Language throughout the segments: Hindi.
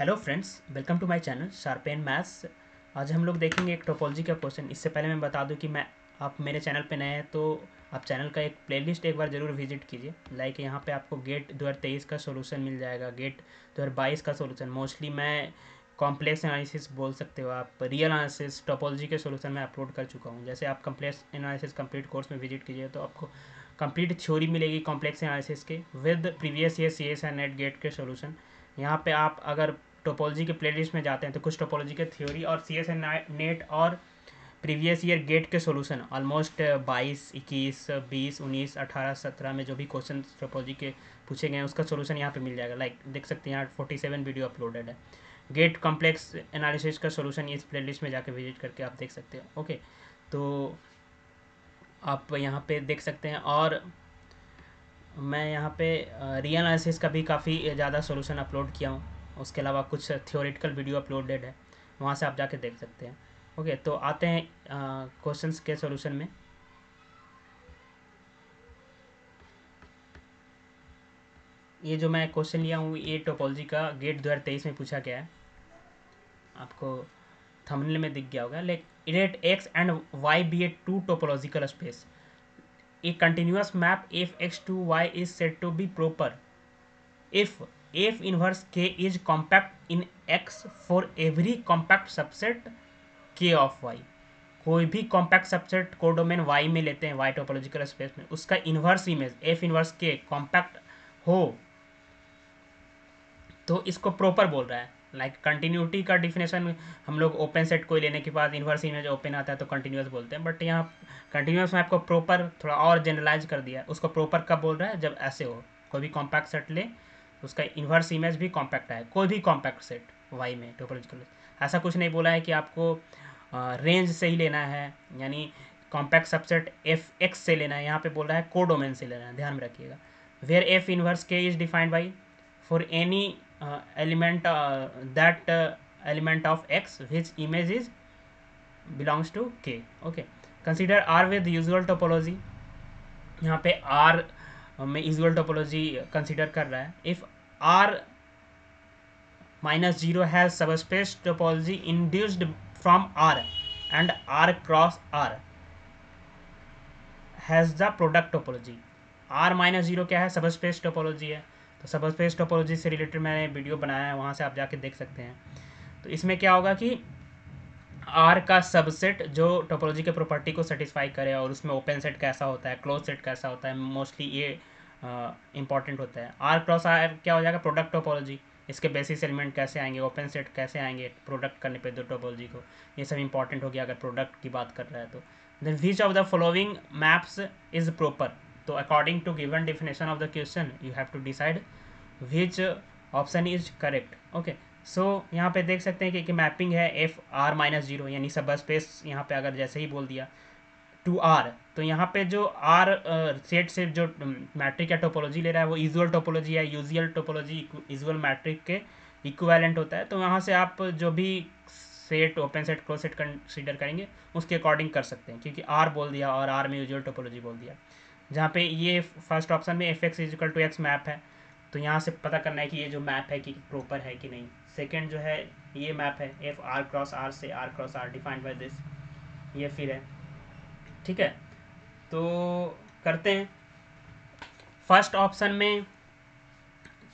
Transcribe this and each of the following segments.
Hello friends, welcome to my channel sharpen maths. आज हम लोग देखेंगे एक टोपोलॉजी का क्वेश्चन। इससे पहले मैं बता दूं कि आप मेरे चैनल पे नए हैं तो आप चैनल का एक प्लेलिस्ट एक बार ज़रूर विजिट कीजिए। लाइक यहाँ पे आपको गेट 2023 का सोल्यूशन मिल जाएगा, गेट 2022 का सोल्यूशन। मोस्टली मैं कॉम्प्लेक्स एनालिसिस बोल सकते हो आप, रियल एनालिसिस, टोपोलॉजी के सोल्यूशन मैं अपलोड कर चुका हूँ। जैसे आप कॉम्प्लेक्स एनालिसिस कंप्लीट कोर्स में विजिट कीजिए तो आपको कंप्लीट थ्योरी मिलेगी कॉम्प्लेक्स एनालिसिस के with previous year C S and NET GATE के सोल्यूशन। यहाँ पे आप अगर टोपोलॉजी के प्लेलिस्ट में जाते हैं तो कुछ टोपोलॉजी के थ्योरी और सी एस एन नेट और प्रीवियस ईयर गेट के सोल्यूशन ऑलमोस्ट 22, 21, 20, 19, 18, 17 में जो भी क्वेश्चन टोपोलॉजी के पूछे गए हैं उसका सोल्यूशन यहाँ पे मिल जाएगा। लाइक देख सकते हैं यहाँ 47 वीडियो अपलोडेड है। गेट कॉम्प्लेक्स एनालिसिस का सोल्यूशन इस प्लेलिस्ट में जाकर विजिट करके आप देख सकते हैं। ओके, तो आप यहाँ पे देख सकते हैं। और मैं यहाँ पे रियल एनालिसिस का भी काफ़ी ज़्यादा सोल्यूशन अपलोड किया हूँ। उसके अलावा कुछ थियोरेटिकल वीडियो अपलोडेड है, वहाँ से आप जाके देख सकते हैं। ओके, तो आते हैं क्वेश्चंस के सॉल्यूशन में। ये जो मैं क्वेश्चन लिया हूँ ये टोपोलॉजी का गेट 2023 में पूछा गया है। आपको थंबनेल में दिख गया होगा। Like let x and y be a two topological space, a continuous map f x to y is said to be proper if f inverse k is compact in x for every compact subset k of y। कोई भी कॉम्पैक्ट सबसेट को डोमेन y में लेते हैं, y टोपोलॉजिकल स्पेस में, उसका inverse image f inverse k compact हो तो इसको प्रॉपर बोल रहा है। लाइक कंटिन्यूटी का डिफिनेशन हम लोग ओपन सेट कोई लेने के बाद इन्वर्स इमेज ओपन आता है तो कंटिन्यूस बोलते हैं, बट यहाँ कंटिन्यूस में आपको प्रॉपर थोड़ा और जनरलाइज कर दिया है। उसको प्रॉपर कब बोल रहा है? जब ऐसे हो, कोई भी कॉम्पैक्ट सेट ले उसका इन्वर्स इमेज भी कॉम्पैक्ट है, कोई भी कॉम्पैक्ट सेट वाई में टोपोलॉजिकल। ऐसा कुछ नहीं बोला है कि आपको रेंज से ही लेना है, यानी कॉम्पैक्ट सबसेट एफ एक्स से लेना है। यहाँ पे बोल रहा है कोडोमेन से लेना है, ध्यान में रखिएगा। Where f inverse K is defined by for any element that element of x which image is belongs to K. Okay, consider R with usual topology. यहाँ पे आर में यूजुअल टोपोलॉजी कंसिडर कर रहा है। If R -0 has subspace topology induced from R and R cross R has the product topology। R-0 क्या है? सबस्पेस टोपोलॉजी है। तो सबस्पेस टोपोलॉजी से रिलेटेड मैंने वीडियो बनाया है, वहाँ से आप जाके देख सकते हैं। तो इसमें क्या होगा कि आर का सबसेट जो टोपोलॉजी के प्रॉपर्टी को सेटिस्फाई करे, और उसमें ओपन सेट कैसा होता है, क्लोज सेट कैसा होता है, मोस्टली ये इंपॉर्टेंट होता है। आर क्रॉस आर क्या हो जाएगा? Product topology. इसके बेसिस एलिमेंट कैसे आएंगे, ओपन सेट कैसे आएंगे प्रोडक्ट करने पे दो टोपोलॉजी को, ये सब इंपॉर्टेंट हो गया अगर प्रोडक्ट की बात कर रहा है तो। Then which of the following maps is proper. तो according to given definition of the question you have to decide which option is correct. Okay, so यहाँ पे देख सकते हैं कि मैपिंग है एफ आर -0, यानी सब स्पेस यहाँ पे अगर जैसे ही बोल दिया टू आर, तो यहाँ पे जो आर सेट से जो मैट्रिक या टोपोलॉजी ले रहा है वो यूजुअल टोपोलॉजी है। यूजुअल टोपोलॉजी यूजुअल मैट्रिक के इक्विवेलेंट होता है। तो यहाँ से आप जो भी set, open set, close set consider करेंगे उसके अकॉर्डिंग कर सकते हैं, क्योंकि आर बोल दिया और आर में यूजुअल टोपोलॉजी बोल दिया। जहाँ पे ये फर्स्ट ऑप्शन में f x is equal to x map है, तो यहाँ से पता करना है कि ये जो मैप है कि प्रॉपर है कि नहीं। सेकेंड जो है ये मैप है एफ आर क्रॉस आर से R cross R defined by this, ये फिर है। ठीक है, तो करते हैं। फर्स्ट ऑप्शन में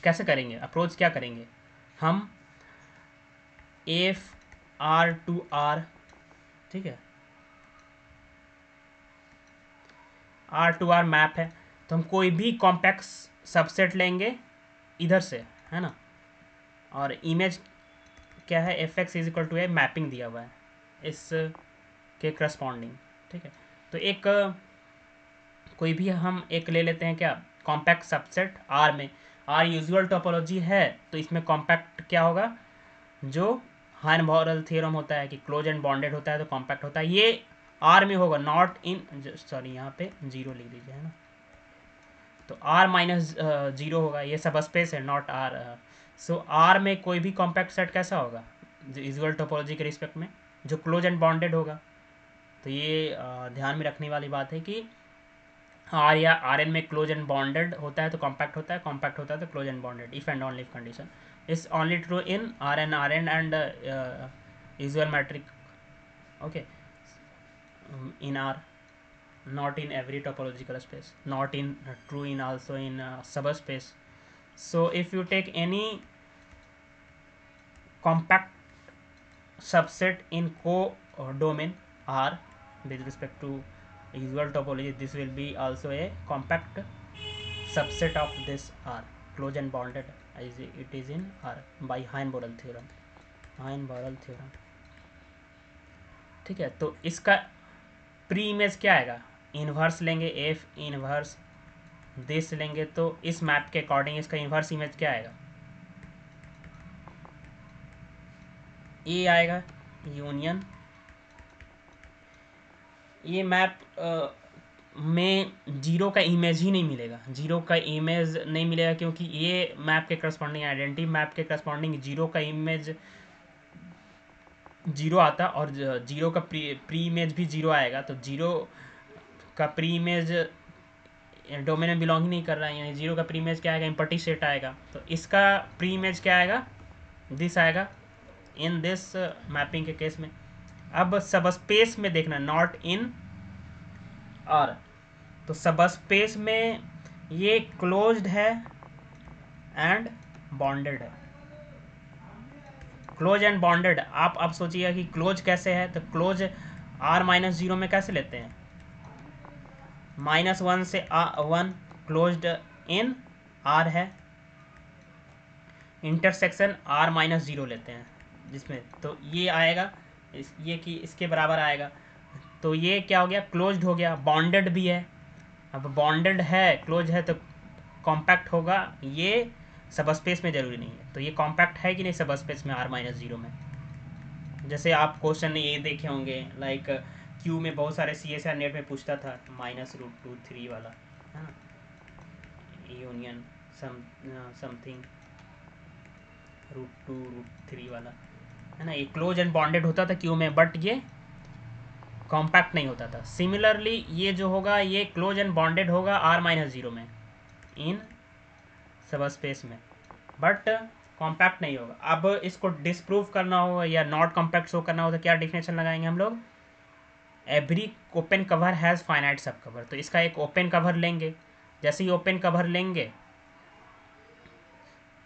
कैसे करेंगे, अप्रोच क्या करेंगे हम? एफ आर टू आर, ठीक है, आर टू आर मैप है, तो हम कोई भी कॉम्पैक्ट सबसेट लेंगे इधर से, है ना। और इमेज क्या है? F x is equal to a mapping दिया हुआ है इस के करस्पॉन्डिंग। ठीक है, तो एक कोई भी हम एक ले लेते हैं क्या, कॉम्पैक्ट सबसेट आर में। आर यूजुअल टोपोलॉजी है तो इसमें कॉम्पैक्ट क्या होगा? जो हार्न-बॉरल थ्योरम होता है कि क्लोज एंड बॉन्डेड होता है तो कॉम्पैक्ट होता है, ये आर में होगा, नॉट इन, सॉरी यहाँ पे 0 लिख दीजिए, है ना। तो आर -0 होगा, ये सब स्पेस है, नॉट आर। सो आर में कोई भी कॉम्पैक्ट सेट कैसा होगा यूजुअल टोपोलॉजी के रिस्पेक्ट में? जो क्लोज एंड बॉन्डेड होगा। तो ये ध्यान में रखने वाली बात है कि आर या आर एन में क्लोज एंड बॉन्डेड होता है तो कॉम्पैक्ट होता है, कॉम्पैक्ट होता है तो close and bonded, if and only if condition. is only true in Rn and usual metric. Okay, in R, not in every topological space, not in true in also in subspace. So if you take any compact subset in co-domain R with respect to usual topology, this will be also a compact subset of this R, closed and bounded as it is in R by Hein-Borel theorem. Hein-Borel theorem, ठीक है। तो इसका प्री इमेज क्या आएगा, इन्वर्स लेंगे, एफ इन्वर्स दिस लेंगे, तो इस मैप के अकॉर्डिंग इसका इन्वर्स इमेज क्या आएगा, ये आएगा यूनियन। ये मैप में जीरो का इमेज ही नहीं मिलेगा, जीरो का इमेज नहीं मिलेगा, क्योंकि ये मैप के करस्पॉन्डिंग आइडेंटिटी मैप के करस्पॉन्डिंग जीरो का इमेज जीरो आता, और जीरो का प्री इमेज भी जीरो आएगा। तो जीरो का प्री इमेज डोमेन में बिलोंग ही नहीं कर रहा है, यानी जीरो का प्री इमेज क्या आएगा, इम्पर्टी सेट आएगा। तो इसका प्री इमेज क्या आएगा, दिस आएगा इन दिस मैपिंग के केस में। अब सबस्पेस में देखना, नॉट इन आर, तो सबस्पेस में ये क्लोज्ड है एंड बॉन्डेड है। क्लोज एंड बॉन्डेड, आप अब सोचिएगा कि क्लोज कैसे है, तो क्लोज R-0 में कैसे लेते हैं, -1 से 1 क्लोज्ड इन R है, इंटरसेक्शन R-0 लेते हैं जिसमें, तो ये आएगा ये कि इसके बराबर आएगा। तो ये क्या हो गया, क्लोज्ड हो गया, बॉन्डेड भी है। अब बॉन्डेड है, क्लोज है, तो कॉम्पैक्ट होगा, ये सबस्पेस में जरूरी नहीं है। तो ये कॉम्पैक्ट है कि नहीं सबस्पेस में R-0 में। जैसे आप क्वेश्चन ये देखे होंगे, लाइक क्यू में बहुत सारे CSR नेट में पूछता था -√2 3 वाला, है ना, यूनियन समथिंग √2 √3 वाला, है ना, ये क्लोज एंड बॉन्डेड होता था क्यू में, बट ये कॉम्पैक्ट नहीं होता था। सिमिलरली ये जो होगा, ये क्लोज एंड बॉन्डेड होगा R-0 में इन सबस्पेस में, बट कॉम्पैक्ट नहीं होगा। अब इसको डिसप्रूव करना हो या नॉट कॉम्पैक्ट शो करना हो, तो क्या डिफिनेशन लगाएंगे हम लोग, every open cover has finite सब कवर। तो इसका एक ओपन कवर लेंगे, जैसे ही ओपन कवर लेंगे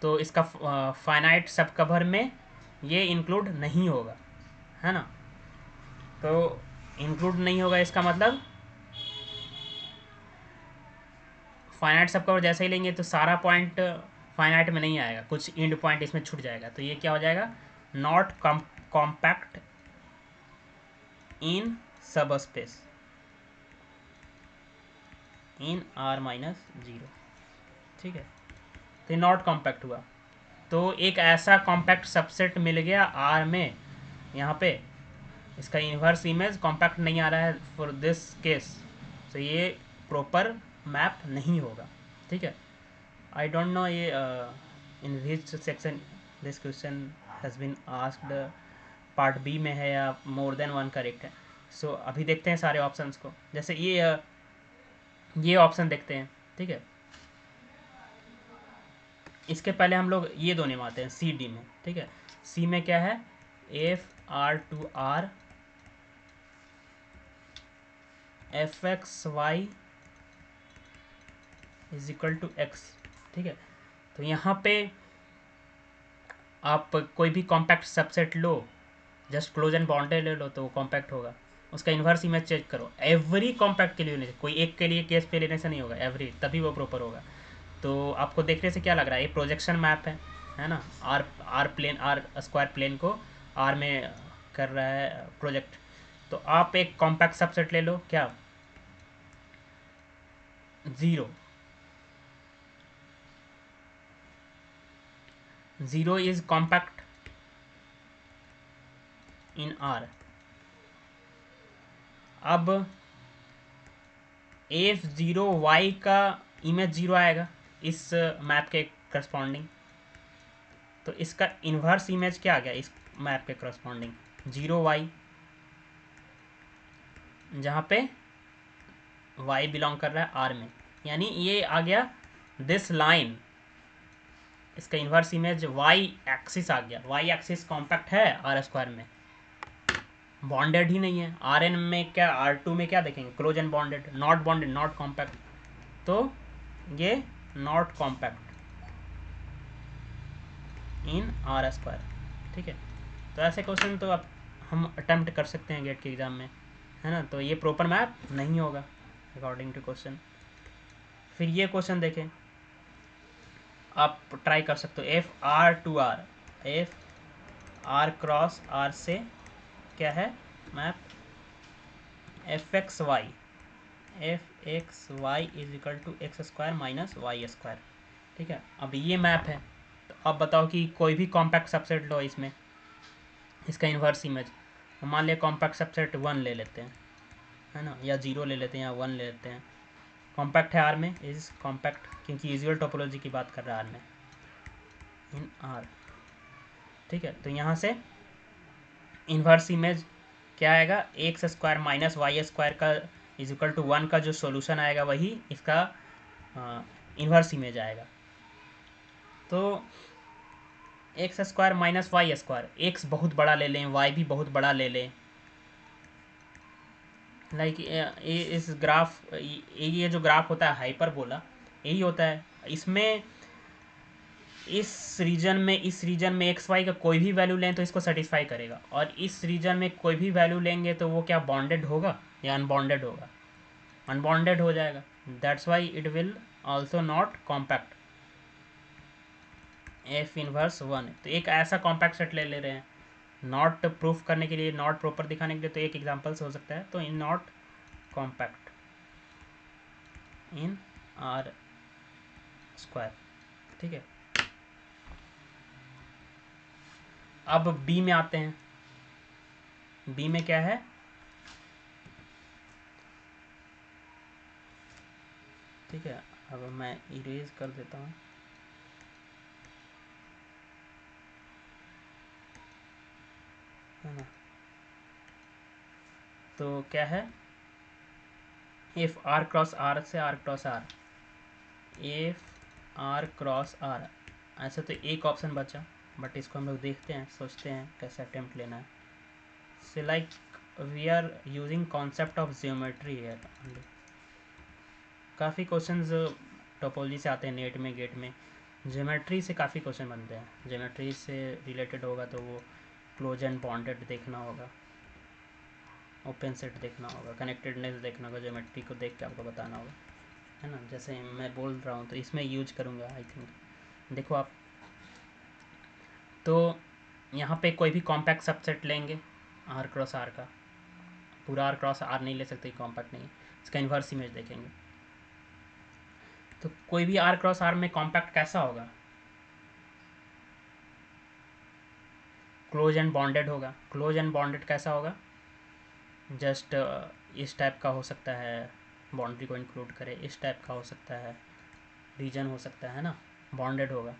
तो इसका फाइनाइट सब कवर में ये इंक्लूड नहीं होगा, है ना। तो इंक्लूड नहीं होगा, इसका मतलब फाइनाइट सब कवर जैसे ही लेंगे तो सारा पॉइंट फाइनाइट में नहीं आएगा, कुछ इंड पॉइंट इसमें छूट जाएगा। तो ये क्या हो जाएगा, नॉट कॉम्पैक्ट इन सब स्पेस इन R-0, ठीक है। तो नॉट कॉम्पैक्ट हुआ, तो एक ऐसा कॉम्पैक्ट सबसेट मिल गया R में, यहाँ पे इसका इन्वर्स इमेज कॉम्पैक्ट नहीं आ रहा है फॉर दिस केस, तो ये प्रॉपर मैप नहीं होगा, ठीक है। आई डोंट नो ये in which section this question has been asked, part B में है या मोर देन वन करेक्ट है। सो अभी देखते हैं सारे ऑप्शंस को, जैसे ये ऑप्शन देखते हैं, ठीक है। इसके पहले हम लोग ये दोनों में आते हैं, सी डी में, ठीक है। सी में क्या है, FR fxy = x, ठीक है। तो यहाँ पे आप कोई भी compact subset low, just close and bounded ले लो, तो वो कॉम्पैक्ट होगा। उसका इन्वर्स इमेज चेक करो, एवरी कॉम्पैक्ट के लिए लेने से, कोई एक के लिए केस पे लेने से नहीं होगा, एवरी, तभी वो प्रॉपर होगा। तो आपको देखने से क्या लग रहा है, ये प्रोजेक्शन मैप है ना, R plane, R square plane को आर में कर रहा है प्रोजेक्ट। तो आप एक कॉम्पैक्ट सबसेट ले लो, क्या, 0 इज कॉम्पैक्ट इन R। अब F0y का इमेज 0 आएगा इस मैप के करस्पॉन्डिंग, तो इसका इन्वर्स इमेज क्या आ गया इस मैप के करस्पॉन्डिंग, 0y, जहाँ पे y बिलोंग कर रहा है R में, यानी ये आ गया दिस लाइन इसका इन्वर्स इमेज वाई एक्सिस आ गया। वाई एक्सिस कॉम्पैक्ट है आर स्क्वायर में, बॉन्डेड ही नहीं है। आर एन में क्या, आर टू में क्या देखेंगे, close and bonded, not bonded, not compact, तो ये not compact in are square. ठीक है, तो ऐसे क्वेश्चन तो अब हम अटेम्प्ट कर सकते हैं गेट के एग्ज़ाम में, है ना। तो ये प्रॉपर मैप नहीं होगा अकॉर्डिंग टू क्वेश्चन। फिर ये क्वेश्चन देखें, आप ट्राई कर सकते हो, f R to R, f R cross R से क्या है map, f x y, f x y is equal to x square minus y square. ठीक है, अब ये मैप है, तो अब बताओ कि कोई भी कॉम्पैक्ट सबसेट लो इसमें, इसका इन्वर्स इमेज, मान लिया कॉम्पैक्ट सबसेट 1 ले लेते हैं, है ना, या 0 ले लेते हैं, या 1 ले लेते हैं। कॉम्पैक्ट है आर में, इज कॉम्पैक्ट, क्योंकि यूजुअल टोपोलॉजी की बात कर रहा है आर में, इन आर। ठीक है, तो यहाँ से इन्वर्स इमेज क्या आएगा, x square minus y square का इज इक्वल टू 1 का जो सॉल्यूशन आएगा वही इसका इन्वर्स इमेज आएगा। तो x square minus y square, x बहुत बड़ा ले लें, वाई भी बहुत बड़ा ले लें, लाइक इस ग्राफ, ये जो ग्राफ होता है हाइपरबोला, यही होता है। इसमें इस रीजन में एक्स वाई का कोई भी वैल्यू लें तो इसको सेटिस्फाई करेगा, और इस रीजन में कोई भी वैल्यू लेंगे तो वो क्या बॉन्डेड होगा या अनबॉन्डेड होगा, अनबॉन्डेड हो जाएगा। That's why it will also not compact, F inverse 1। तो एक ऐसा कॉम्पैक्ट सेट ले रहे हैं, नॉट प्रूफ करने के लिए, नॉट प्रॉपर दिखाने के लिए, तो एक एग्जाम्पल से हो सकता है। तो in not compact in are square. ठीक है, अब बी में आते हैं। बी में क्या है, ठीक है, अब मैं इरेज कर देता हूँ, है ना। तो क्या है, एफ आर क्रॉस आर से R cross R, f R cross R, ऐसे तो एक ऑप्शन बचा, बट इसको हम लोग देखते हैं, सोचते हैं कैसे अटेम्प्ट लेना है। So like we are using concept of geometry है, काफ़ी क्वेश्चंस टोपोलॉजी से आते हैं नेट में, गेट में, ज्योमेट्री से काफ़ी क्वेश्चन बनते हैं। ज्योमेट्री से रिलेटेड होगा तो वो क्लोज एंड बॉन्डेड देखना होगा, ओपन सेट देखना होगा, कनेक्टेडनेस देखना होगा, ज्योमेट्री को देख के आपको बताना होगा, है ना। जैसे मैं बोल रहा हूँ तो इसमें यूज करूँगा आई थिंक। देखो आप, तो यहाँ पे कोई भी कॉम्पैक्ट सबसेट लेंगे आर क्रॉस आर का, पूरा आर क्रॉस आर नहीं ले सकते, कॉम्पैक्ट नहीं, इसका इन्वर्स इमेज देखेंगे। तो कोई भी आर क्रॉस आर में कॉम्पैक्ट कैसा होगा, क्लोज एंड बॉन्डेड होगा। क्लोज एंड बॉन्डेड कैसा होगा, जस्ट इस टाइप का हो सकता है, बाउंड्री को इंक्लूड करे, इस टाइप का हो सकता है, रीजन हो सकता है ना, बॉन्डेड होगा।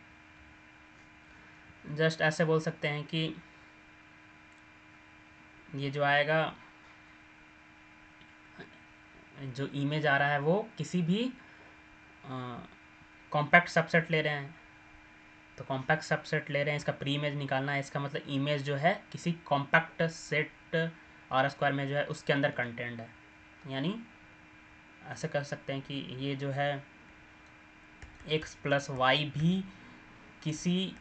जस्ट ऐसे बोल सकते हैं कि ये जो आएगा, जो इमेज आ रहा है वो किसी भी कॉम्पैक्ट सबसेट ले रहे हैं, तो कॉम्पैक्ट सबसेट ले रहे हैं, इसका प्री इमेज निकालना है, इसका मतलब इमेज जो है किसी कॉम्पैक्ट सेट आर स्क्वायर में जो है उसके अंदर कंटेंट है। यानी ऐसे कर सकते हैं कि ये जो है एक्स प्लस वाई भी किसी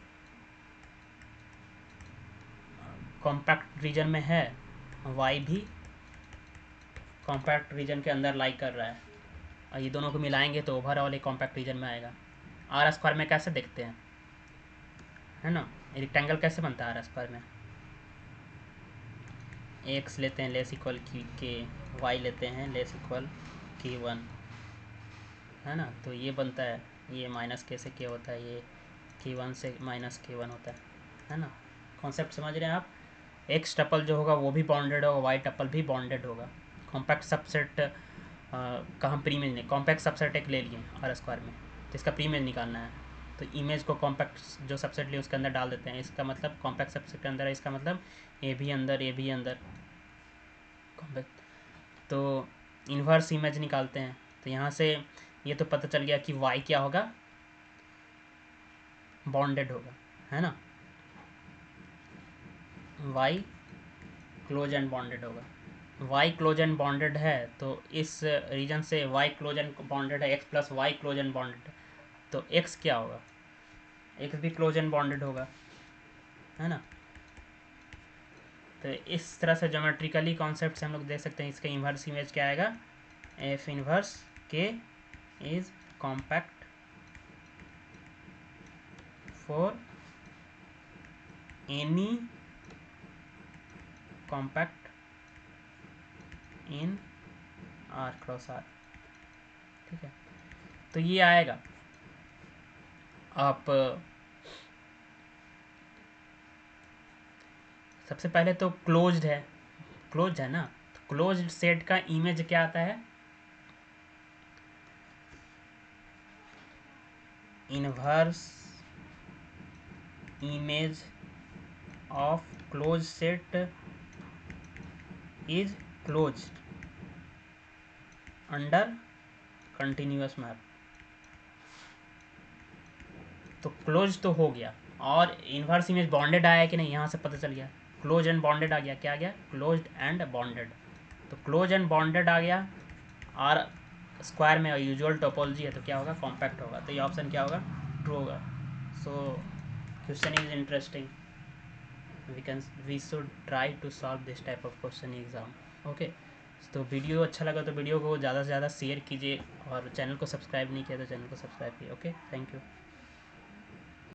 कॉम्पैक्ट रीजन में है, वाई भी कॉम्पैक्ट रीजन के अंदर लाई कर रहा है, और ये दोनों को मिलाएंगे तो ओवरऑल एक कॉम्पैक्ट रीजन में आएगा। आर स्क्वायर में कैसे देखते हैं, है ना, रेक्टेंगल कैसे बनता है आर स्क्वायर में, एक्स लेते हैं लेस इक्वल की के, वाई लेते हैं लेस इक्वल की 1, है ना। तो ये बनता है, ये माइनस के से के होता है, ये की 1 से माइनस के 1 होता है ना। कॉन्सेप्ट समझ रहे हैं आप। एक्स टपल जो होगा वो भी बॉन्डेड होगा, वाई टपल भी बॉन्डेड होगा। कॉम्पैक्ट सबसेट का हम प्रीमेज नहीं, कॉम्पैक्ट सबसेट एक ले लिए आर स्क्वायर में, तो इसका प्रीमेज निकालना है, तो इमेज को कॉम्पैक्ट जो सबसेट लिए उसके अंदर डाल देते हैं, इसका मतलब कॉम्पैक्ट सबसेट के अंदर है, इसका मतलब ए भी अंदर, ए भी अंदर, कॉम्पैक्ट। तो इन्वर्स इमेज निकालते हैं, तो यहाँ से ये तो पता चल गया कि वाई क्या होगा, बॉन्डेड होगा, है ना, y क्लोज एंड बॉन्डेड होगा। y क्लोज एंड बॉन्डेड है तो इस रीजन से y क्लोज एंड बॉन्डेड है, x plus y closed and bounded है, तो x क्या होगा, x भी क्लोज एंड बॉन्डेड होगा, है ना। तो इस तरह से ज्योमेट्रिकली कॉन्सेप्ट से हम लोग देख सकते हैं इसका इन्वर्स इमेज क्या आएगा, एफ इन्वर्स के is compact for any compact in R cross R, ठीक है। तो ये आएगा, आप सबसे पहले तो क्लोज्ड है, क्लोज है ना, तो क्लोज्ड सेट का इमेज क्या आता है, inverse image of close set is closed under continuous map. तो क्लोज तो हो गया, और इन्वर्स इमेज बॉन्डेड आया कि नहीं यहाँ से पता चल गया, क्लोज एंड बॉन्डेड आ गया, क्या आ गया, क्लोज्ड एंड बॉन्डेड। तो क्लोज एंड बॉन्डेड आ गया, और स्क्वायर में यूजुअल टोपोलॉजी है तो क्या होगा, कॉम्पैक्ट होगा, तो ये ऑप्शन क्या होगा, ट्रू होगा। So question is interesting, we should try to solve this type of question exam, okay. तो वीडियो अच्छा लगा तो वीडियो को ज़्यादा से ज़्यादा शेयर कीजिए, और चैनल को सब्सक्राइब नहीं किया तो चैनल को सब्सक्राइब कीजिए, ओके, थैंक यू।